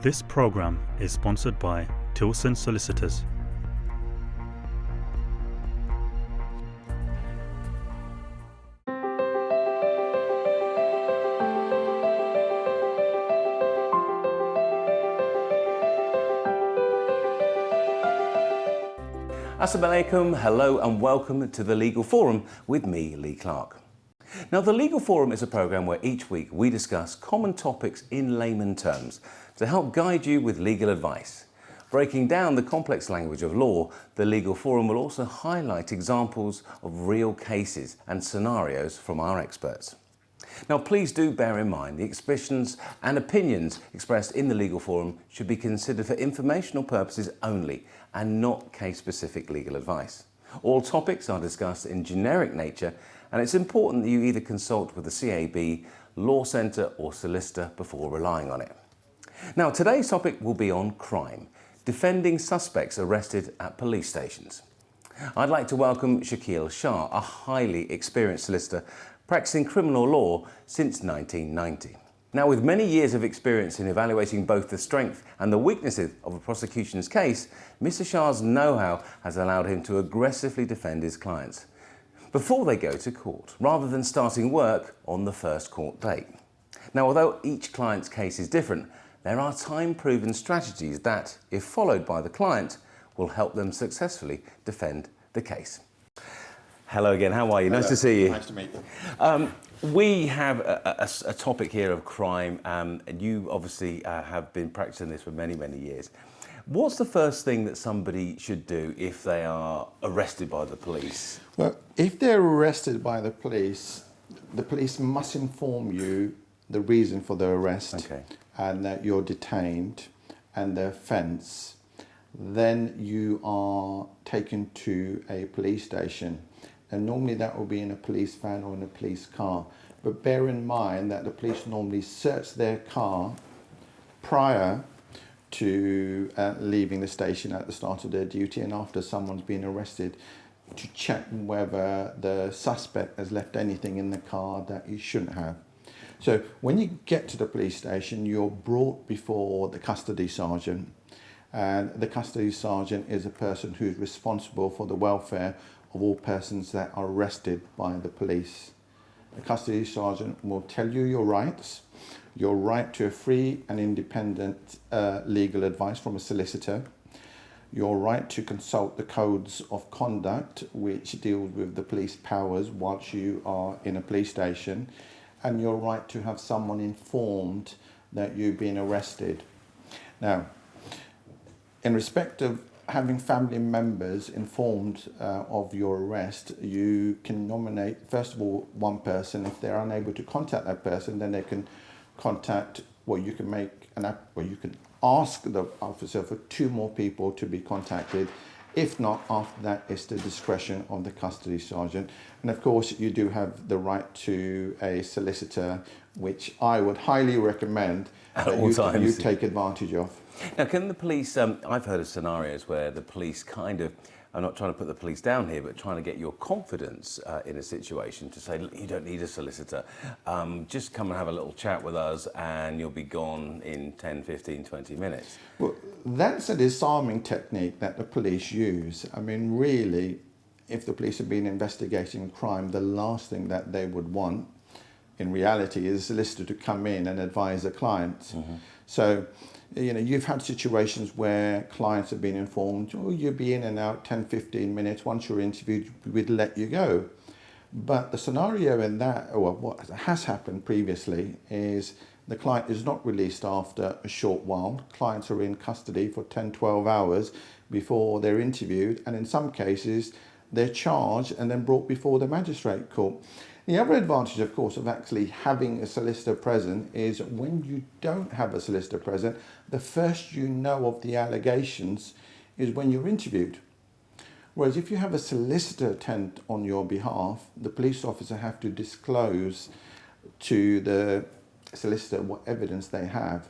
This program is sponsored by Tilson Solicitors. Assalamu alaikum, hello and welcome to the Legal Forum with me, Lee Clark. Now, the Legal Forum is a programme where each week we discuss common topics in layman terms to help guide you with legal advice. Breaking down the complex language of law, the Legal Forum will also highlight examples of real cases and scenarios from our experts. Now, please do bear in mind the expressions and opinions expressed in the Legal Forum should be considered for informational purposes only and not case-specific legal advice. All topics are discussed in generic nature, and it's important that you either consult with the CAB, Law Centre or solicitor before relying on it. Now, today's topic will be on crime, defending suspects arrested at police stations. I'd like to welcome Shakil Shah, a highly experienced solicitor practicing criminal law since 1990. Now, with many years of experience in evaluating both the strength and the weaknesses of a prosecution's case, Mr. Shah's know-how has allowed him to aggressively defend his clients before they go to court, rather than starting work on the first court date. Now, although each client's case is different, there are time-proven strategies that, if followed by the client, will help them successfully defend the case. Hello again, how are you? Nice to see you. Nice to meet you. We have a topic here of crime, and you obviously have been practicing this for many, many years. What's the first thing that somebody should do if they are arrested by the police? Well, if they're arrested by the police must inform you the reason for the arrest and that you're detained and the offence. Then you are taken to a police station. And normally that will be in a police van or in a police car. But bear in mind that the police normally search their car prior to leaving the station at the start of their duty and after someone's been arrested to check whether the suspect has left anything in the car that he shouldn't have. So when you get to the police station, you're brought before the custody sergeant. And the custody sergeant is a person who's responsible for the welfare of all persons that are arrested by the police. The custody sergeant will tell you your rights, your right to a free and independent legal advice from a solicitor, your right to consult the codes of conduct which deals with the police powers whilst you are in a police station, and your right to have someone informed that you've been arrested. Now, in respect of having family members informed of your arrest, you can nominate, first of all, one person. If they're unable to contact that person, then they can contact, you can ask the officer for two more people to be contacted. If not, after that, it's the discretion of the custody sergeant. And of course, you do have the right to a solicitor, which I would highly recommend that you take advantage of. Now, can the police, I've heard of scenarios where the police I'm not trying to put the police down here, but trying to get your confidence in a situation to say, look, you don't need a solicitor. Just come and have a little chat with us and you'll be gone in 10, 15, 20 minutes. Well, that's a disarming technique that the police use. I mean, really, if the police have been investigating a crime, the last thing that they would want in reality is a solicitor to come in and advise a client. Mm-hmm. So, you've had situations where clients have been informed, you'll be in and out 10, 15 minutes. Once you're interviewed, we'd let you go. But the scenario in that, or what has happened previously, is the client is not released after a short while. Clients are in custody for 10, 12 hours before they're interviewed. And in some cases, they're charged and then brought before the magistrate court. The other advantage, of course, of actually having a solicitor present is when you don't have a solicitor present, the first you know of the allegations is when you're interviewed. Whereas if you have a solicitor attend on your behalf, the police officer have to disclose to the solicitor what evidence they have.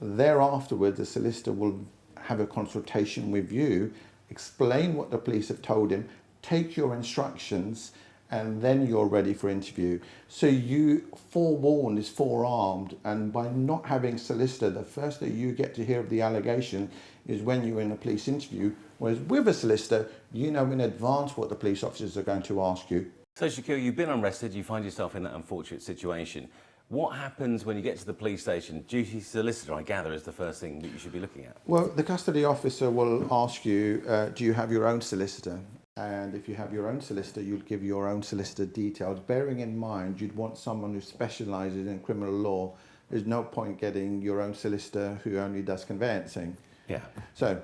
Thereafter, the solicitor will have a consultation with you, explain what the police have told him, take your instructions, and then you're ready for interview. So you forewarned is forearmed, and by not having solicitor, the first that you get to hear of the allegation is when you're in a police interview, whereas with a solicitor, you know in advance what the police officers are going to ask you. So Shakil, you've been arrested, you find yourself in that unfortunate situation. What happens when you get to the police station? Duty solicitor, I gather, is the first thing that you should be looking at. Well, the custody officer will ask you, do you have your own solicitor? And if you have your own solicitor, you'll give your own solicitor details, bearing in mind you'd want someone who specialises in criminal law. There's no point getting your own solicitor who only does conveyancing. Yeah. So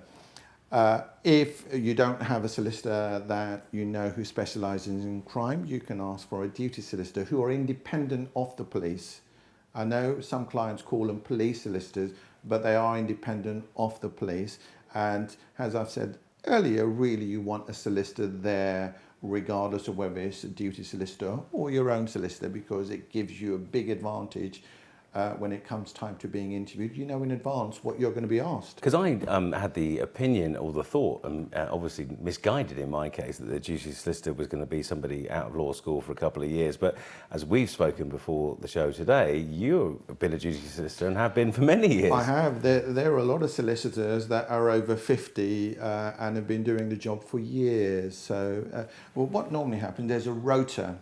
if you don't have a solicitor that you know who specialises in crime, you can ask for a duty solicitor who are independent of the police. I know some clients call them police solicitors, but they are independent of the police. And as I've said earlier, really you want a solicitor there regardless of whether it's a duty solicitor or your own solicitor, because it gives you a big advantage when it comes time to being interviewed. You know in advance what you're going to be asked. Because I had the opinion or the thought, and obviously misguided in my case, that the duty solicitor was going to be somebody out of law school for a couple of years. But as we've spoken before the show today, you've been a duty solicitor and have been for many years. I have. There are a lot of solicitors that are over 50 and have been doing the job for years. So, well, what normally happens, there's a rota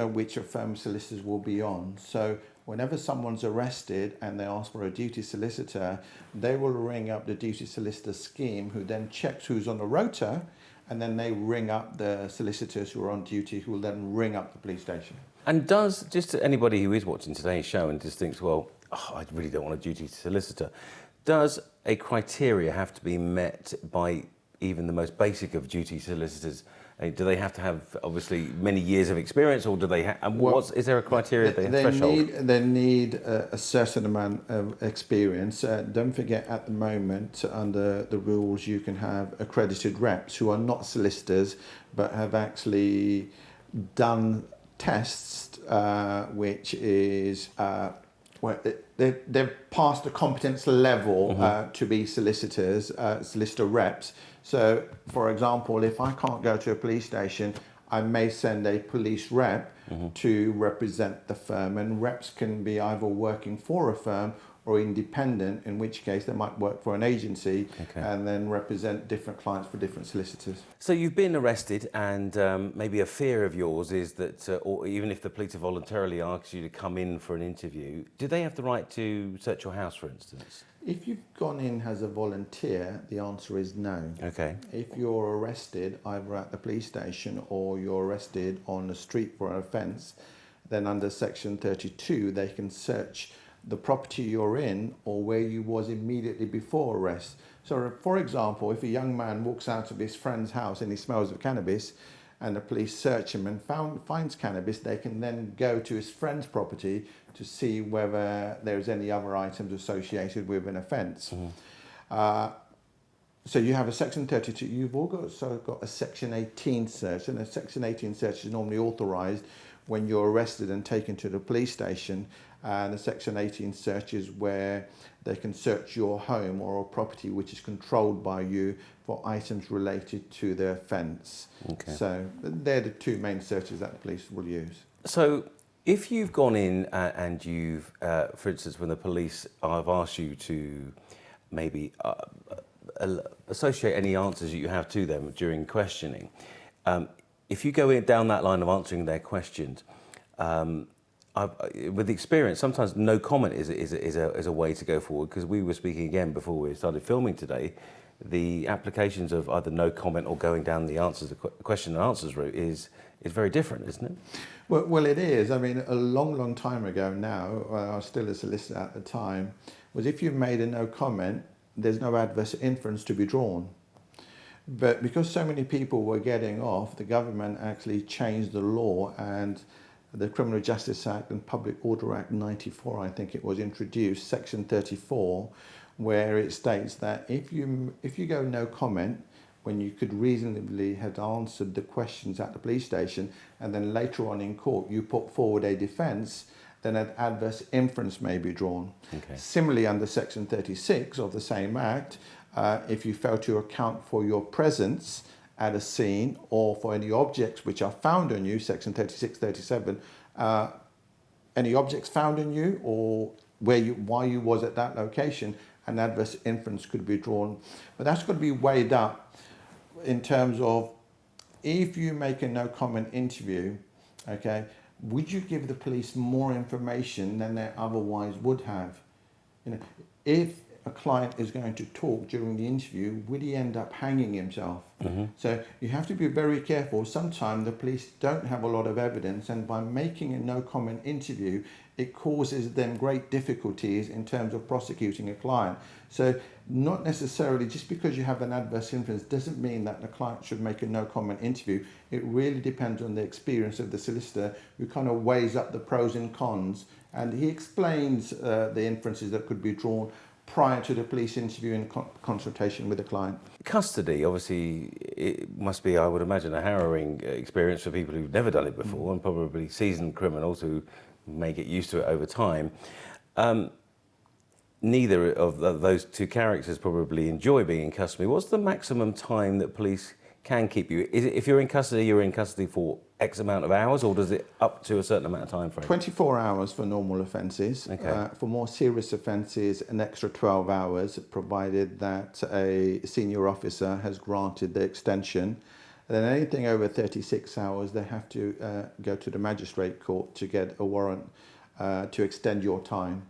which a firm solicitors will be on. So whenever someone's arrested and they ask for a duty solicitor, they will ring up the duty solicitor scheme, who then checks who's on the rota, and then they ring up the solicitors who are on duty, who will then ring up the police station. And does, just to anybody who is watching today's show and just thinks, well, I really don't want a duty solicitor, does a criteria have to be met by even the most basic of duty solicitors? Do they have to have, obviously, many years of experience, or do they have, is there a criteria, threshold? They need a certain amount of experience. Don't forget, at the moment, under the rules, you can have accredited reps who are not solicitors, but have actually done tests, which is, they've passed the competence level to be solicitors, solicitor reps. So, for example, if I can't go to a police station, I may send a police rep to represent the firm, and reps can be either working for a firm or independent, in which case they might work for an agency and then represent different clients for different solicitors. So you've been arrested, and maybe a fear of yours is that, or even if the police have voluntarily asked you to come in for an interview, do they have the right to search your house, for instance? If you've gone in as a volunteer, the answer is no. Okay. If you're arrested either at the police station or you're arrested on the street for an offence, then under Section 32 they can search the property you're in or where you was immediately before arrest. So, for example, if a young man walks out of his friend's house and he smells of cannabis, and the police search him and finds cannabis, they can then go to his friend's property to see whether there's any other items associated with an offence. So you have a Section 32, you've also got a Section 18 search, and a Section 18 search is normally authorised when you're arrested and taken to the police station, and a Section 18 search is where they can search your home or a property which is controlled by you for items related to the offence. Okay. So they're the two main searches that the police will use. So if you've gone in and you've, for instance, when the police have asked you to maybe associate any answers that you have to them during questioning, if you go in down that line of answering their questions, with experience, sometimes no comment is a way to go forward, because we were speaking again before we started filming today. The applications of either no comment or going down the answers, the question and answers route is very different, isn't it? Well, it is. I mean, a long time ago now, I was still a solicitor at the time, was if you made a no comment, there's no adverse inference to be drawn. But because so many people were getting off, the government actually changed the law, and the Criminal Justice Act and Public Order Act 94, I think it was, introduced Section 34, where it states that if you go no comment when you could reasonably have answered the questions at the police station, and then later on in court you put forward a defence, then an adverse inference may be drawn. Okay. Similarly, under Section 36 of the same Act, if you fail to account for your presence at a scene, or for any objects which are found on you, section 36, 37, any objects found on you or why you was at that location, an adverse inference could be drawn. But that's got to be weighed up in terms of, if you make a no comment interview, okay, would you give the police more information than they otherwise would have? You know, if a client is going to talk during the interview, would he end up hanging himself? So you have to be very careful. Sometimes the police don't have a lot of evidence, and by making a no comment interview, it causes them great difficulties in terms of prosecuting a client. So not necessarily just because you have an adverse inference doesn't mean that the client should make a no comment interview. It really depends on the experience of the solicitor, who kind of weighs up the pros and cons, and he explains the inferences that could be drawn prior to the police interview in consultation with the client. Custody, obviously, it must be, I would imagine, a harrowing experience for people who've never done it before, and probably seasoned criminals who may get used to it over time. Neither of those two characters probably enjoy being in custody. What's the maximum time that police can keep you? Is it, if you're in custody for X amount of hours, or does it up to a certain amount of time frame? 24 hours for normal offences. Okay. For more serious offences, an extra 12 hours, provided that a senior officer has granted the extension. And then anything over 36 hours, they have to go to the magistrate court to get a warrant to extend your time.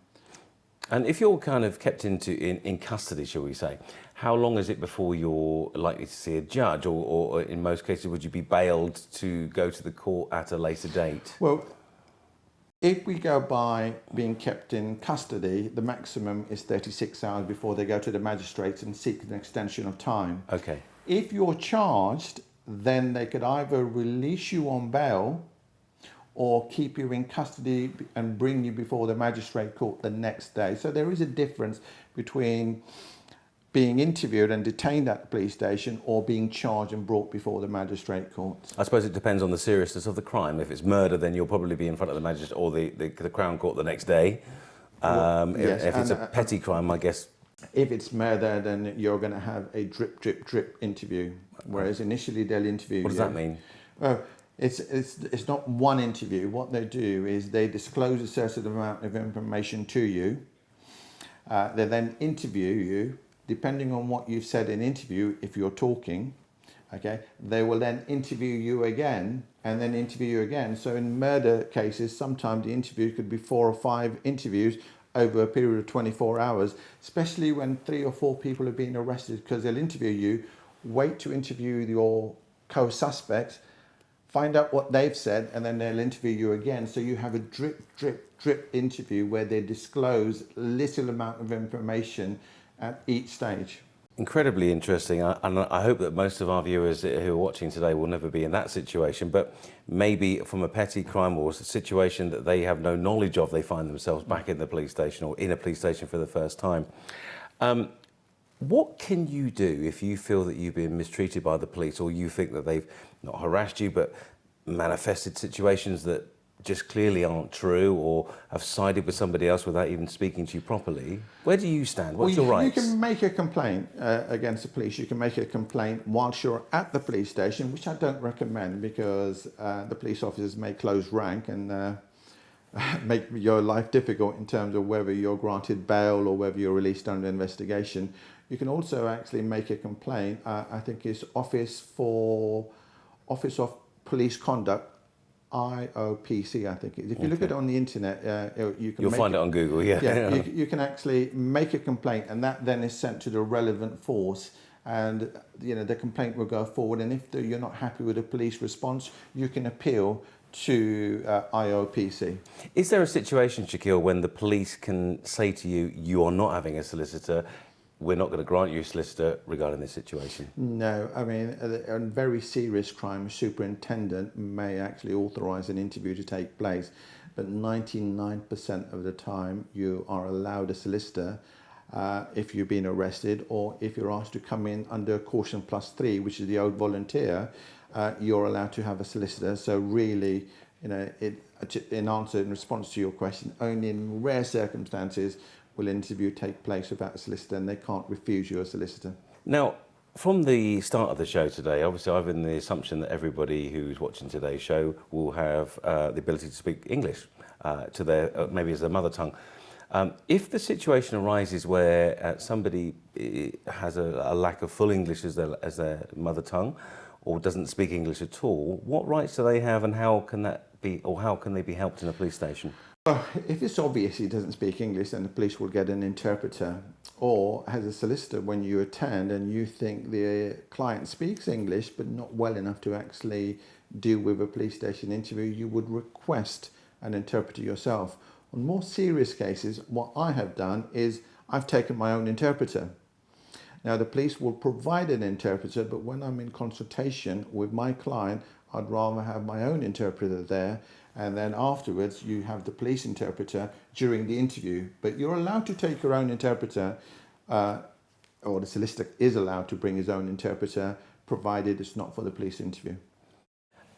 And if you're kind of kept in custody, shall we say, how long is it before you're likely to see a judge, or in most cases would you be bailed to go to the court at a later date? Well, if we go by being kept in custody, the maximum is 36 hours before they go to the magistrates and seek an extension of time. Okay. If you're charged, then they could either release you on bail or keep you in custody and bring you before the magistrate court the next day. So there is a difference between being interviewed and detained at the police station or being charged and brought before the magistrate court. I suppose it depends on the seriousness of the crime. If it's murder, then you'll probably be in front of the magistrate or the Crown Court the next day. Yes, if it's a petty crime, I guess. If it's murder, then you're going to have a drip, drip, drip interview, whereas initially they'll interview you. What does that mean? Well, it's not one interview. What they do is they disclose a certain amount of information to you. They then interview you, depending on what you've said in interview. If you're talking, okay, they will then interview you again and then interview you again. So in murder cases, sometimes the interview could be 4 or 5 interviews over a period of 24 hours, especially when 3 or 4 people have been arrested, because they'll interview you, wait to interview your co-suspects, find out what they've said, and then they'll interview you again. So you have a drip, drip, drip interview where they disclose little amount of information at each stage. Incredibly interesting, and I hope that most of our viewers who are watching today will never be in that situation, but maybe from a petty crime or a situation that they have no knowledge of, they find themselves back in the police station or in a police station for the first time. What can you do if you feel that you've been mistreated by the police, or you think that they've not harassed you but manifested situations that just clearly aren't true, or have sided with somebody else without even speaking to you properly? Where do you stand? What's your rights? You can make a complaint against the police. You can make a complaint whilst you're at the police station, which I don't recommend, because the police officers may close rank and make your life difficult in terms of whether you're granted bail or whether you're released under investigation. You can also actually make a complaint. I think it's Office of Police Conduct, IOPC, I think. If you look at it on the internet, you'll find it on Google. Yeah, you can actually make a complaint, and that then is sent to the relevant force, and the complaint will go forward. And if you're not happy with the police response, you can appeal to IOPC. Is there a situation, Shaquille, when the police can say to you, you are not having a solicitor, we're not going to grant you a solicitor regarding this situation? No, I mean, a very serious crime, a superintendent may actually authorise an interview to take place, but 99% of the time you are allowed a solicitor if you've been arrested, or if you're asked to come in under caution +3, which is the old volunteer, you're allowed to have a solicitor. So really, in response to your question, only in rare circumstances will an interview take place without a solicitor, and they can't refuse you a solicitor. Now, From the start of the show today, obviously I've in the assumption that everybody who's watching today's show will have the ability to speak English to their, maybe as their mother tongue. If the situation arises where somebody has a lack of full English as their mother tongue, or doesn't speak English at all, what rights do they have, and how can that be, or how can they be helped in a police station? Well, if it's obvious he doesn't speak English, then the police will get an interpreter. Or as a solicitor, when you attend and you think the client speaks English but not well enough to actually deal with a police station interview, you would request an interpreter yourself. On more serious cases, what I have done is I've taken my own interpreter. Now, the police will provide an interpreter, but when I'm in consultation with my client, I'd rather have my own interpreter there, and then afterwards you have the police interpreter during the interview. But you're allowed to take your own interpreter, or the solicitor is allowed to bring his own interpreter, provided it's not for the police interview.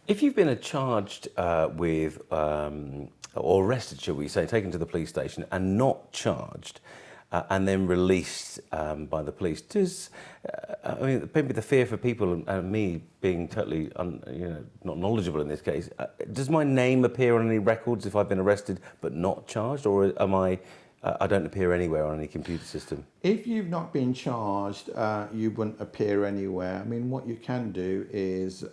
If you've been charged with, or arrested, shall we say, taken to the police station and not charged, and then released by the police, does, I mean, maybe the fear for people, and me being totally, not knowledgeable in this case, does my name appear on any records if I've been arrested but not charged, or am I don't appear anywhere on any computer system? If you've not been charged, you wouldn't appear anywhere. I mean, what you can do is,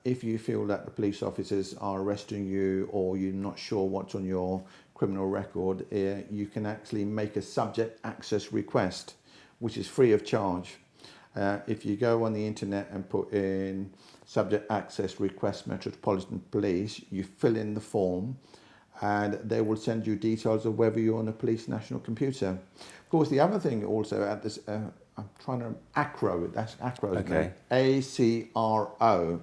if you feel that the police officers are arresting you, or you're not sure what's on your criminal record, you can actually make a subject access request, which is free of charge. If you go on the internet and put in subject access request Metropolitan Police, you fill in the form, and they will send you details of whether you're on a police national computer. Of course, the other thing also at this, I'm trying to, ACRO, that's ACRO's okay. name, ACRO.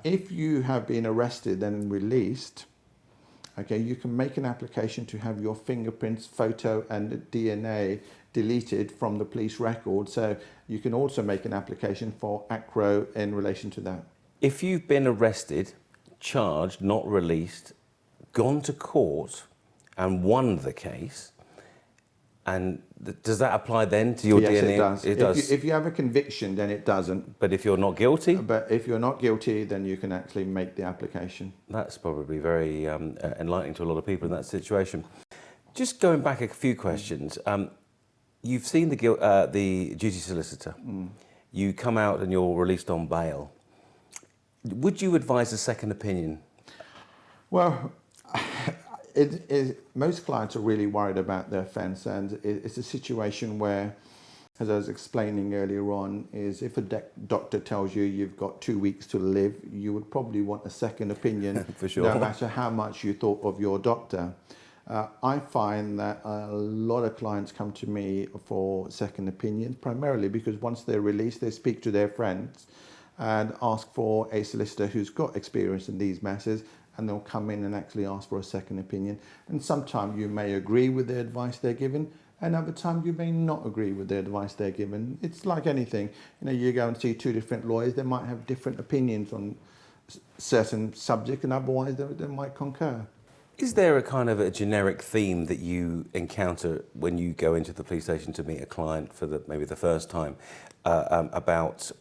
If you have been arrested and released, okay, you can make an application to have your fingerprints, photo and DNA deleted from the police record. So you can also make an application for ACRO in relation to that. If you've been arrested, charged, not released, gone to court and won the case, and does that apply then to your yes, DNA? It does. It does. If you have a conviction, then it doesn't. But if you're not guilty? But if you're not guilty, then you can actually make the application. That's probably very enlightening to a lot of people in that situation. Just going back a few questions. You've seen the duty solicitor. You come out and you're released on bail. Would you advise a second opinion? Well, most clients are really worried about their offence, and it's a situation where, as I was explaining earlier on, is if a doctor tells you you've got 2 weeks to live, you would probably want a second opinion, for sure. No matter how much you thought of your doctor. I find that a lot of clients come to me for second opinions, primarily because once they're released, they speak to their friends and ask for a solicitor who's got experience in these matters, and they'll come in and actually ask for a second opinion. And sometimes you may agree with the advice they're given, and other times you may not agree with the advice they're given. It's like anything. You go and see two different lawyers, they might have different opinions on certain subject, and otherwise they might concur. Is there a kind of a generic theme that you encounter when you go into the police station to meet a client for maybe the first time about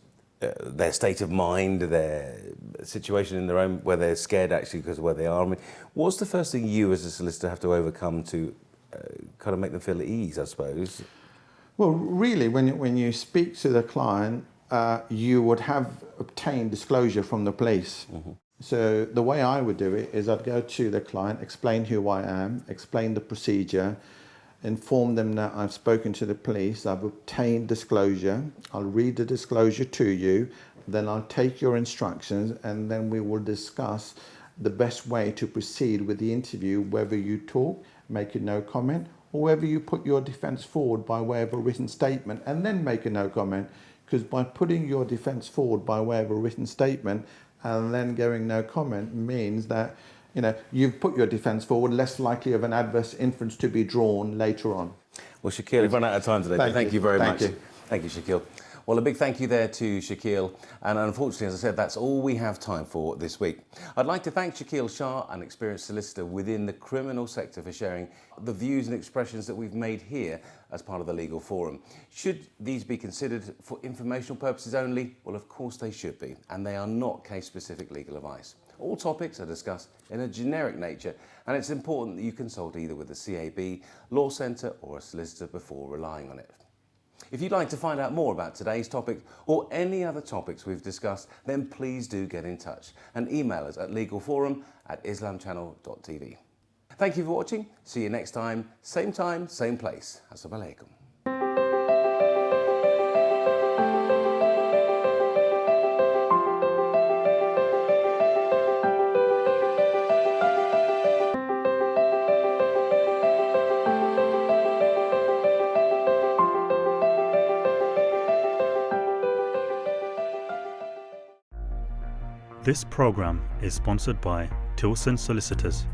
their state of mind, their situation in their own, where they're scared actually because of where they are? I mean, what's the first thing you as a solicitor have to overcome to kind of make them feel at ease, I suppose? Well, really, when you speak to the client, you would have obtained disclosure from the police. Mm-hmm. So the way I would do it is I'd go to the client, explain who I am, explain the procedure, inform them that I've spoken to the police, I've obtained disclosure, I'll read the disclosure to you, then I'll take your instructions, and then we will discuss the best way to proceed with the interview, whether you talk, make a no comment, or whether you put your defence forward by way of a written statement and then make a no comment. Because by putting your defence forward by way of a written statement and then going no comment means that you've put your defence forward, less likely of an adverse inference to be drawn later on. Well, Shakil, we've run out of time today. Thank you very much. Thank you. Thank you, Shakil. Well, a big thank you there to Shakil. And unfortunately, as I said, that's all we have time for this week. I'd like to thank Shakil Shah, an experienced solicitor within the criminal sector, for sharing the views and expressions that we've made here as part of the Legal Forum. Should these be considered for informational purposes only? Well, of course they should be, and they are not case-specific legal advice. All topics are discussed in a generic nature, and it's important that you consult either with the CAB, Law Centre or a solicitor before relying on it. If you'd like to find out more about today's topic or any other topics we've discussed, then please do get in touch and email us at legalforum@islamchannel.tv. Thank you for watching. See you next time, same place. Assalamu alaikum. This program is sponsored by Tilson Solicitors.